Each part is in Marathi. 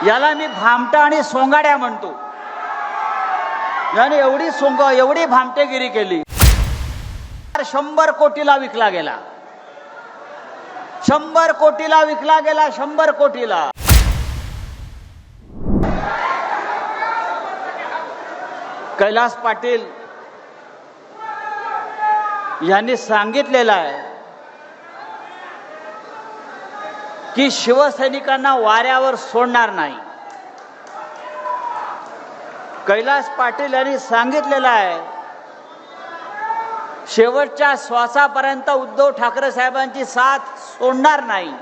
याला मी भामटा आणि सोंगाड्या म्हणतो. याने एवढी भामटेगिरी केली. 100 कोटीला विकला गेला. 100 कोटीला विकला गेला. 100 कोटीला. कैलास पाटील यांनी सांगितलेलं आहे की शिवसैनिकांना वाऱ्यावर सोडणार नाही. कैलास पाटील यांनी सांगितलेलं आहे शेवटच्या श्वासापर्यंत उद्धव ठाकरे साहेबांची साथ सोडणार नाही.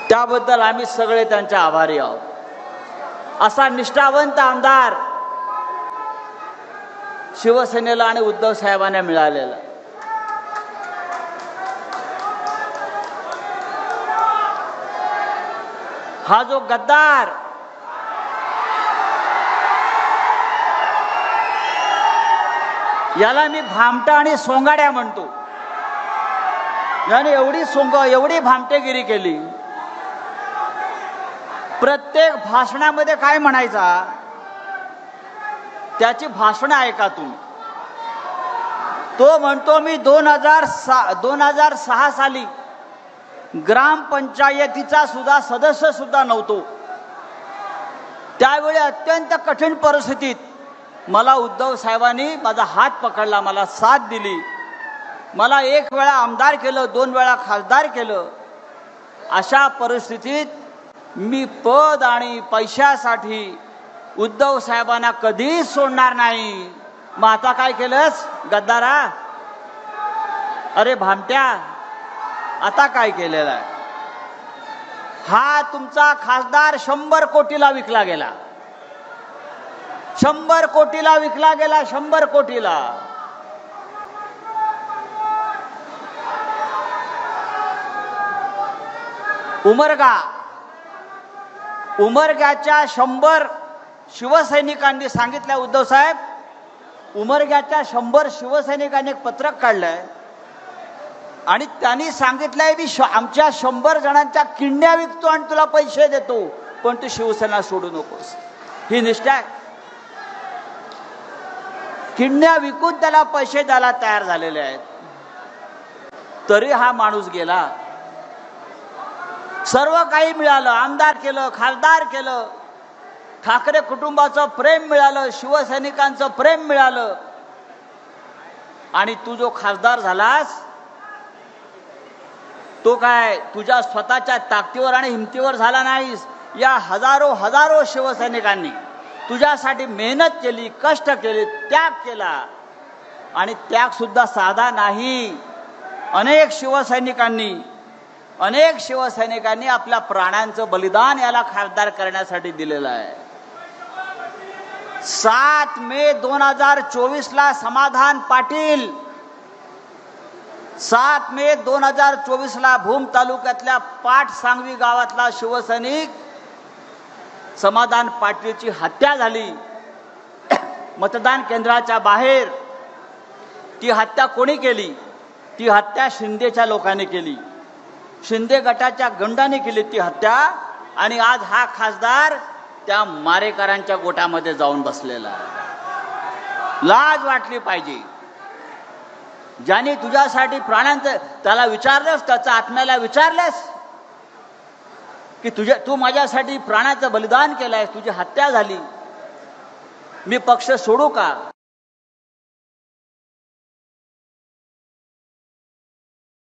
त्याबद्दल आम्ही सगळे त्यांचे आभारी आहोत. असा निष्ठावंत आमदार शिवसेनेला आणि उद्धव साहेबांना मिळालेला. हा जो गद्दार याला मी भामटा आणि सोंगाड्या म्हणतो. याने एवढी भामटेगिरी केली. प्रत्येक भाषणामध्ये काय म्हणायचा, त्याची भाषणं ऐका तुम्ही. तो म्हणतो मी 2006 साली ग्रामपंचायतीचा सदस्य सुद्धा नव्हतो. त्यावेळी अत्यंत कठीण परिस्थितीत मला उद्धव साहेबांनी माझा हात पकडला, मला साथ दिली. मला 1 वेळा आमदार केलं, 2 वेळा खासदार केलं. अशा परिस्थितीत मी पद आणि पैशासाठी उद्धव साहेबांना कधीच सोडणार नाही. मग आता काय केलंस गद्दारा? अरे भामट्या, आता काय केलेलं आहे? हा तुमचा खासदार 100 कोटीला विकला गेला. 100 कोटीला विकला गेला. 100 कोटीला. उमरग्याच्या 100 शिवसैनिकांनी सांगितलं, उद्धव साहेब, उमरग्याच्या 100 शिवसैनिकांनी एक पत्रक काढलंय आणि त्यांनी सांगितलंय मी आमच्या 100 जणांच्या किंड्या विकतो आणि तुला पैसे देतो, पण तू शिवसेना सोडू नकोस. ही निष्ठा आहे. किंड्या विकून त्याला पैसे द्यायला तयार झालेले आहेत. तरी हा माणूस गेला. सर्व काही मिळालं, आमदार केलं, खासदार केलं, ठाकरे कुटुंबाचं प्रेम मिळालं, शिवसैनिकांचं प्रेम मिळालं. आणि तू जो खासदार झालास तो काय तुझ्या स्वतःच्या ताकदीवर आणि हिमतीवर झाला नाहीस. या हजारो शिवसैनिकांनी तुझ्यासाठी मेहनत केली, कष्ट केले, त्याग केला. आणि त्याग सुद्धा साधा नाही. अनेक शिवसैनिकांनी आपल्या प्राणांचं बलिदान याला खासदार करण्यासाठी दिलेलं आहे. 7 मे 2024 ला समाधान पाटील, 7 मे 2024 ला भूम तालुक्यातल्या पाटसांगवी गावातला शिवसैनिक समाधान पाटीलची हत्या झाली. मतदान केंद्राच्या बाहेर. ती हत्या कोणी केली? ती हत्या शिंदेच्या लोकांनी केली. शिंदे गटाच्या गंडाने केली ती हत्या. आणि आज हा खासदार त्या मारेकरांच्या गोटामध्ये जाऊन बसलेला आहे. लाज वाटली पाहिजे. ज्याने तुझ्यासाठी प्राणांचं, त्याला विचारलंस, त्याच्या आत्म्याला विचारलंस की तू माझ्यासाठी प्राणाचं बलिदान केलंय, तुझी हत्या झाली, मी पक्ष सोडू का?